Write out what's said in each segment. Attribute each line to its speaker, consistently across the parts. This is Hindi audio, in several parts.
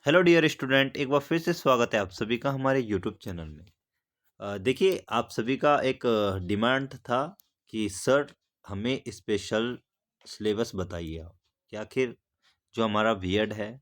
Speaker 1: हेलो डियर स्टूडेंट, एक बार फिर से स्वागत है आप सभी का हमारे यूट्यूब चैनल में। देखिए, आप सभी का एक डिमांड था कि सर हमें स्पेशल सिलेबस बताइए आप कि आखिर जो हमारा बीएड है,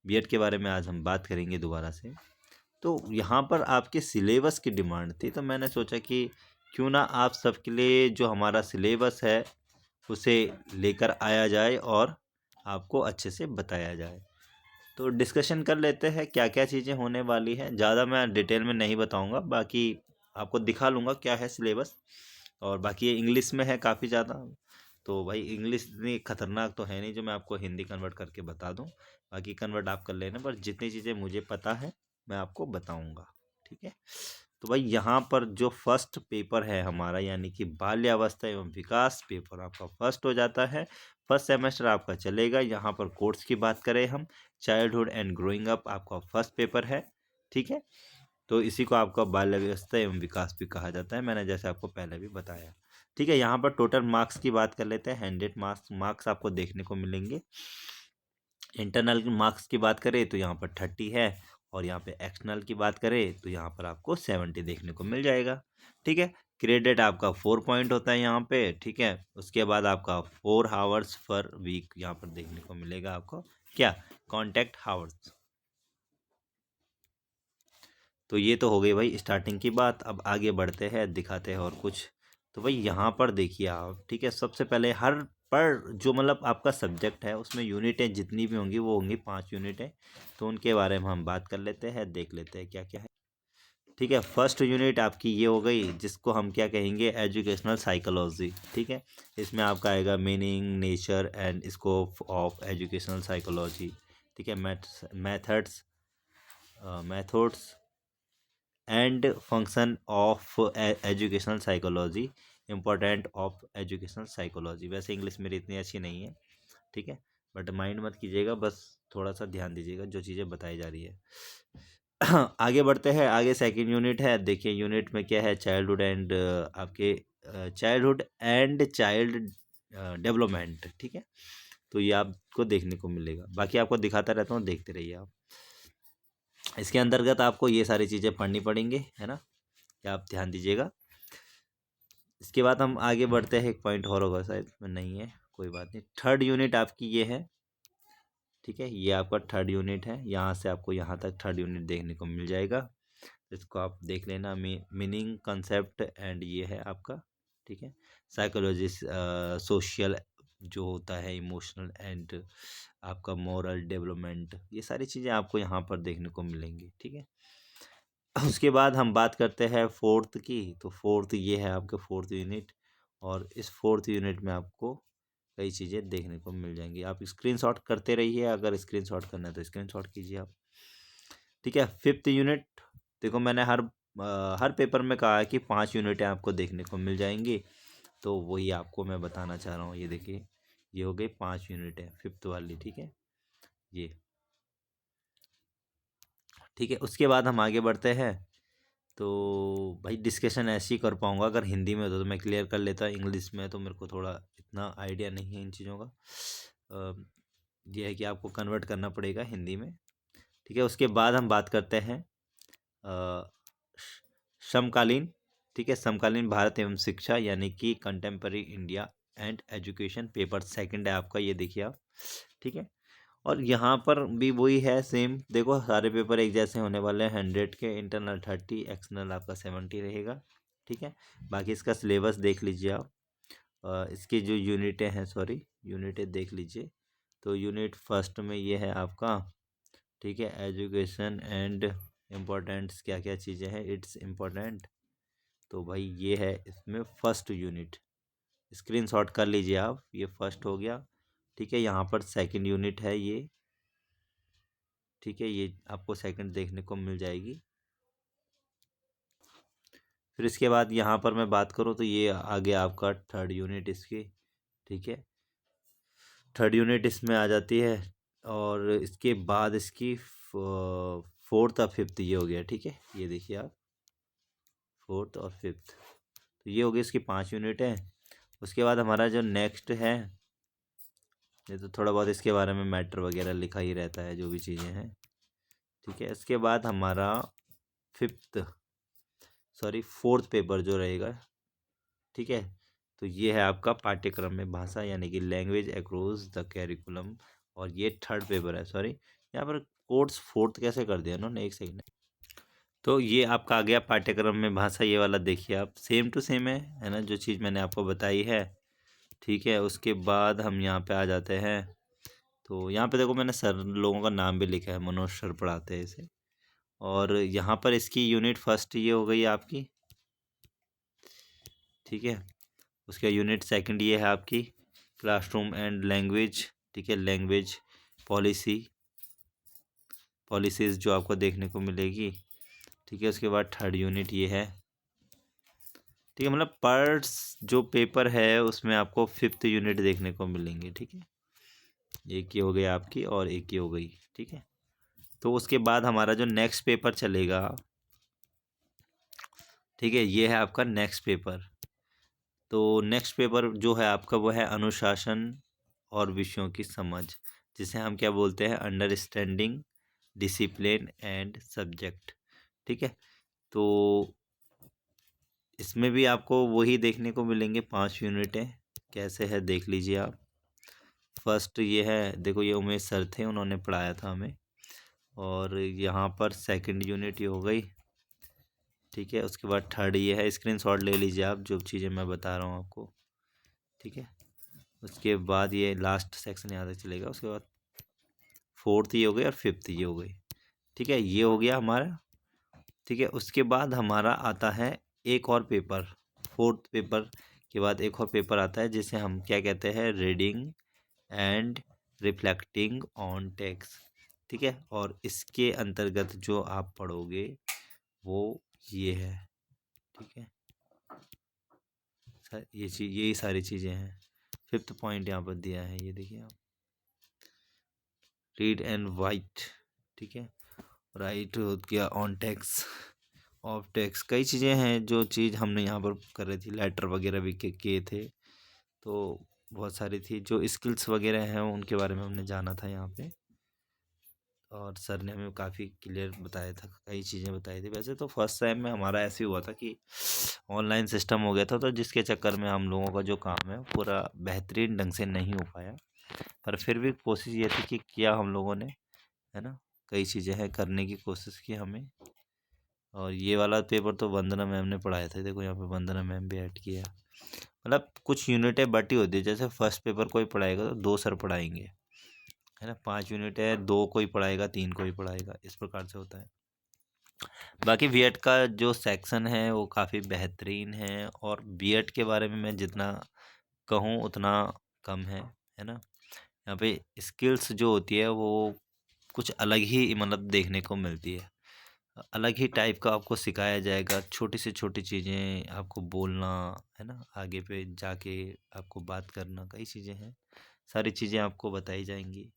Speaker 1: बीएड के बारे में आज हम बात करेंगे दोबारा से। तो यहाँ पर आपके सिलेबस की डिमांड थी, तो मैंने सोचा कि क्यों ना आप सबके लिए जो हमारा सिलेबस है उसे लेकर आया जाए और आपको अच्छे से बताया जाए। तो डिस्कशन कर लेते हैं क्या क्या चीज़ें होने वाली हैं। ज़्यादा मैं डिटेल में नहीं बताऊंगा, बाकी आपको दिखा लूँगा क्या है सिलेबस। और बाकी ये इंग्लिश में है काफ़ी ज़्यादा, तो भाई इंग्लिश इतनी खतरनाक तो है नहीं जो मैं आपको हिंदी कन्वर्ट करके बता दूं। बाकी कन्वर्ट आप कर लेना, पर जितनी चीज़ें मुझे पता है मैं आपको बताऊंगा। ठीक है। तो भाई यहाँ पर जो फर्स्ट पेपर है हमारा, यानी कि बाल्यावस्था एवं विकास पेपर आपका फर्स्ट हो जाता है। फर्स्ट सेमेस्टर आपका चलेगा। यहाँ पर कोर्स की बात करें हम, चाइल्डहुड एंड ग्रोइंग अप आपका फर्स्ट पेपर है। ठीक है। तो इसी को आपका बाल्यावस्था एवं विकास भी कहा जाता है, मैंने जैसे आपको पहले भी बताया। ठीक है। यहाँ पर टोटल मार्क्स की बात कर लेते हैं। 100 मार्क्स आपको देखने को मिलेंगे। इंटरनल मार्क्स की बात करें तो यहाँ पर 30 है, और यहाँ पे एक्सटर्नल की बात करें तो यहाँ पर आपको 70 देखने को मिल जाएगा। ठीक है। क्रेडिट आपका 4 पॉइंट होता है यहाँ पे। ठीक है। उसके बाद आपका 4 हावर्स पर वीक यहाँ पर देखने को मिलेगा आपको। क्या? Contact hours. तो ये तो हो गई भाई स्टार्टिंग की बात। अब आगे बढ़ते हैं, दिखाते हैं और कुछ। तो भाई यहाँ पर देखिए आप। ठीक है। सबसे पहले हर पर जो मतलब आपका सब्जेक्ट है उसमें यूनिटें जितनी भी होंगी वो होंगी 5 यूनिटें। तो उनके बारे में हम बात कर लेते हैं, देख लेते हैं क्या क्या है। ठीक है। फर्स्ट यूनिट आपकी ये हो गई, जिसको हम क्या कहेंगे, एजुकेशनल साइकोलॉजी। ठीक है। इसमें आपका आएगा meaning, nature and scope of educational psychology. ठीक है। Methods, methods and function of educational psychology, important of educational psychology. वैसे इंग्लिश मेरी इतनी अच्छी नहीं है। ठीक है। बट माइंड मत कीजिएगा, बस थोड़ा सा ध्यान दीजिएगा जो चीज़ें बताई जा रही है। आगे बढ़ते हैं। आगे सेकंड यूनिट है। देखिए यूनिट में क्या है, चाइल्डहुड एंड आपके चाइल्डहुड एंड चाइल्ड डेवलपमेंट। ठीक है। तो ये आपको देखने को मिलेगा, बाकी आपको दिखाता रहता हूँ, देखते रहिए आप। इसके अंतर्गत आपको ये सारी चीज़ें पढ़नी पड़ेंगी, है ना, क्या आप ध्यान दीजिएगा। इसके बाद हम आगे बढ़ते हैं। एक पॉइंट और होगा शायद, में नहीं है, कोई बात नहीं। थर्ड यूनिट आपकी ये है। ठीक है। ये आपका थर्ड यूनिट है। यहाँ से आपको यहाँ तक थर्ड यूनिट देखने को मिल जाएगा। इसको आप देख लेना। मीनिंग, कंसेप्ट एंड ये है आपका। ठीक है। साइकोलॉजी, सोशल जो होता है, इमोशनल एंड आपका मोरल डेवलपमेंट, ये सारी चीज़ें आपको यहाँ पर देखने को मिलेंगी। ठीक है। उसके बाद हम बात करते हैं फोर्थ की। तो फोर्थ ये है आपके फोर्थ यूनिट, और इस फोर्थ यूनिट में आपको कई चीज़ें देखने को मिल जाएंगी। आप स्क्रीनशॉट करते रहिए, अगर स्क्रीनशॉट करना है तो स्क्रीनशॉट कीजिए आप। ठीक है। फिफ्थ यूनिट, देखो मैंने हर पेपर में कहा है कि 5 यूनिटें आपको देखने को मिल जाएंगी, तो वही आपको मैं बताना चाह रहा हूँ। ये देखिए, ये हो गई 5 यूनिटें फिफ्थ वाली। ठीक है। ये ठीक है। उसके बाद हम आगे बढ़ते हैं। तो भाई डिस्कशन ऐसे ही कर पाऊँगा, अगर हिंदी में होता तो मैं क्लियर कर लेता। इंग्लिश में तो मेरे को थोड़ा इतना आइडिया नहीं है इन चीज़ों का। ये है कि आपको कन्वर्ट करना पड़ेगा हिंदी में। ठीक है। उसके बाद हम बात करते हैं समकालीन। ठीक है। समकालीन भारत एवं शिक्षा, यानी कि contemporary India and education, paper second है आपका, ये देखिए आप। ठीक है। और यहाँ पर भी वही है सेम। देखो सारे पेपर एक जैसे होने वाले हैं। 100 के, इंटरनल 30, एक्सटर्नल आपका 70 रहेगा। ठीक है। बाकी इसका सिलेबस देख लीजिए आप। इसकी जो यूनिटें हैं, सॉरी, यूनिटें देख लीजिए। तो यूनिट फर्स्ट में ये है आपका। ठीक है। एजुकेशन एंड इम्पोर्टेंट्स, क्या क्या चीज़ें हैं, इट्स इम्पोर्टेंट। तो भाई ये है इसमें फर्स्ट यूनिट, स्क्रीनशॉट कर लीजिए आप। ये फर्स्ट हो गया। ठीक है। यहाँ पर सेकंड यूनिट है ये। ठीक है। ये आपको सेकंड देखने को मिल जाएगी। फिर इसके बाद यहाँ पर मैं बात करूँ तो ये आगे आपका थर्ड यूनिट इसकी। ठीक है। थर्ड यूनिट इसमें आ जाती है, और इसके बाद इसकी फोर्थ और फिफ्थ ये हो गया। ठीक है। ये देखिए आप, फोर्थ और फिफ्थ, तो ये हो गई इसकी 5 यूनिट है। उसके बाद हमारा जो नेक्स्ट है, ये तो थोड़ा बहुत इसके बारे में मैटर वगैरह लिखा ही रहता है, जो भी चीज़ें हैं। ठीक है। इसके बाद हमारा फोर्थ पेपर जो रहेगा, ठीक है, तो ये है आपका पाठ्यक्रम में भाषा यानी कि लैंग्वेज अक्रॉस द कैरिकुलम। और ये थर्ड पेपर है, सॉरी यहाँ पर कोर्स फोर्थ कैसे कर दिया उन्होंने, एक सेकंड। तो ये आपका आ गया पाठ्यक्रम में भाषा, ये वाला देखिए आप, सेम टू सेम है ना, जो चीज़ मैंने आपको बताई है, ठीक है। उसके बाद हम यहाँ पे आ जाते हैं, तो यहाँ पे देखो मैंने सर लोगों का नाम भी लिखा है, मनोज सर पढ़ाते हैं इसे। और यहाँ पर इसकी यूनिट फर्स्ट ये हो गई आपकी, ठीक है। उसका यूनिट सेकंड ये है आपकी क्लासरूम एंड लैंग्वेज, ठीक है, लैंग्वेज पॉलिसीज़ जो आपको देखने को मिलेगी, ठीक है। उसके बाद थर्ड यूनिट ये है, ठीक है। मतलब पर्स जो पेपर है उसमें आपको फिफ्थ यूनिट देखने को मिलेंगे, ठीक है। एक ये हो गई आपकी और एक ये हो गई, ठीक है। तो उसके बाद हमारा जो नेक्स्ट पेपर चलेगा, ठीक है, ये है आपका नेक्स्ट पेपर। तो नेक्स्ट पेपर जो है आपका वो है अनुशासन और विषयों की समझ, जिसे हम क्या बोलते हैं, अंडरस्टैंडिंग डिसिप्लिन एंड सब्जेक्ट, ठीक है। तो इसमें भी आपको वही देखने को मिलेंगे 5 यूनिटें, कैसे है देख लीजिए आप। फर्स्ट ये है, देखो ये उमेश सर थे, उन्होंने पढ़ाया था हमें। और यहाँ पर सेकंड यूनिट ये हो गई, ठीक है। उसके बाद थर्ड ये है, स्क्रीनशॉट ले लीजिए आप जो चीज़ें मैं बता रहा हूँ आपको, ठीक है। उसके बाद ये लास्ट सेक्शन यहाँ तक चलेगा। उसके बाद फोर्थ ये हो गई और फिफ्थ ये हो गई, ठीक है। ये हो गया हमारा, ठीक है। उसके बाद हमारा आता है एक और पेपर, फोर्थ पेपर के बाद एक और पेपर आता है जिसे हम क्या कहते हैं, reading and reflecting on text, ठीक है। और इसके अंतर्गत जो आप पढ़ोगे वो ये है, ठीक है। यही सारी चीज़ें हैं। फिफ्थ पॉइंट यहाँ पर दिया है, ये देखिए आप, रीड एंड वाइट, ठीक है। राइट हो गया, ऑन टेक्स्ट, ऑफ टेक्स्ट, कई चीज़ें हैं जो चीज़ हमने यहाँ पर कर रही थी, लेटर वगैरह भी किए थे, तो बहुत सारी थी जो स्किल्स वगैरह हैं उनके बारे में हमने जाना था यहाँ पे। और सर ने हमें काफ़ी क्लियर बताया था, कई चीज़ें बताई थी। वैसे तो फर्स्ट टाइम में हमारा ऐसे हुआ था कि ऑनलाइन सिस्टम हो गया था, तो जिसके चक्कर में हम लोगों का जो काम है पूरा बेहतरीन ढंग से नहीं हो पाया। पर फिर भी कोशिश ये थी कि किया हम लोगों ने, है ना, कई चीज़ें हैं करने की कोशिश की हमें। और ये वाला पेपर तो वंदना मैम ने पढ़ाया था, देखो यहाँ पे वंदना मैम भी ऐड किया। मतलब कुछ यूनिटें बटी होती है, जैसे फर्स्ट पेपर कोई पढ़ाएगा तो 2 सर पढ़ाएंगे, है ना। 5 यूनिट है, 2 कोई पढ़ाएगा, 3 कोई पढ़ाएगा, इस प्रकार से होता है। बाकी बीएड का जो सेक्शन है वो काफ़ी बेहतरीन है, और बीएड के बारे में मैं जितना कहूँ उतना कम है ना। यहाँ पे स्किल्स जो होती है वो कुछ अलग ही मतलब देखने को मिलती है, अलग ही टाइप का आपको सिखाया जाएगा। छोटी से छोटी चीज़ें आपको बोलना, है ना, आगे पे जाके आपको बात करना, कई चीज़ें हैं, सारी चीज़ें आपको बताई जाएंगी।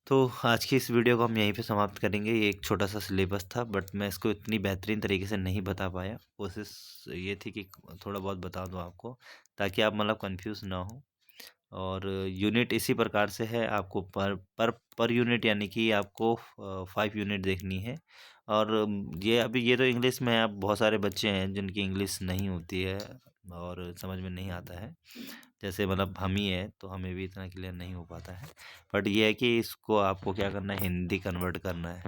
Speaker 1: तो आज की इस वीडियो को हम यहीं पे समाप्त करेंगे। ये एक छोटा सा सिलेबस था, बट मैं इसको इतनी बेहतरीन तरीके से नहीं बता पाया। कोशिश ये थी कि थोड़ा बहुत बता दूं आपको, ताकि आप मतलब कंफ्यूज ना हो। और यूनिट इसी प्रकार से है, आपको पर यूनिट यानी कि आपको 5 यूनिट देखनी है। और ये अभी ये तो इंग्लिश में है, अब बहुत सारे बच्चे हैं जिनकी इंग्लिश नहीं होती है और समझ में नहीं आता है, जैसे मतलब हम ही है, तो हमें भी इतना क्लियर नहीं हो पाता है। बट ये है कि इसको आपको क्या करना है, हिंदी कन्वर्ट करना है,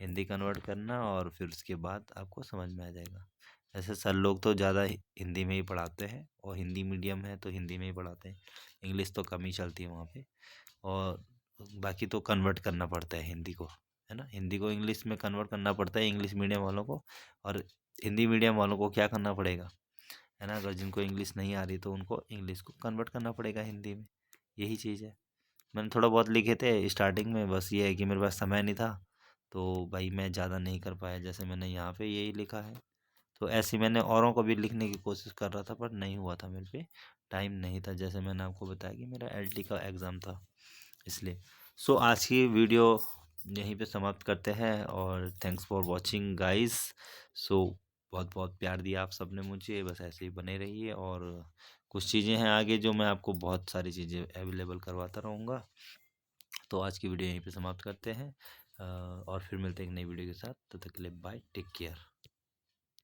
Speaker 1: हिंदी कन्वर्ट करना, और फिर उसके बाद आपको समझ में आ जाएगा। ऐसे सर लोग तो ज़्यादा हिंदी में ही पढ़ाते हैं, और हिंदी मीडियम है तो हिंदी में ही पढ़ाते हैं, इंग्लिश तो कम ही चलती है वहाँ पे। और बाकी तो कन्वर्ट करना पड़ता है हिंदी को, है ना, हिंदी को इंग्लिश में कन्वर्ट करना पड़ता है इंग्लिश मीडियम वालों को। और हिंदी मीडियम वालों को क्या करना पड़ेगा, है ना, अगर जिनको इंग्लिश नहीं आ रही तो उनको इंग्लिश को कन्वर्ट करना पड़ेगा हिंदी में, यही चीज़ है। मैंने थोड़ा बहुत लिखे थे स्टार्टिंग में, बस ये है कि मेरे पास समय नहीं था, तो भाई मैं ज़्यादा नहीं कर पाया, जैसे मैंने यहाँ पे यही लिखा है। तो ऐसे मैंने औरों को भी लिखने की कोशिश कर रहा था, पर नहीं हुआ था, मेरे पे टाइम नहीं था, जैसे मैंने आपको बताया कि मेरा एलटी का एग्ज़ाम था, इसलिए। सो आज की वीडियो यहीं पे समाप्त करते हैं, और थैंक्स फॉर वॉचिंग गाइस। सो बहुत बहुत प्यार दिया आप सबने मुझे, बस ऐसे ही बने रहिए। और कुछ चीज़ें हैं आगे जो मैं आपको बहुत सारी चीज़ें अवेलेबल करवाता रहूँगा। तो आज की वीडियो यहीं पे समाप्त करते हैं। और फिर मिलते हैं एक नई वीडियो के साथ, तब तक के लिए बाय, टेक केयर।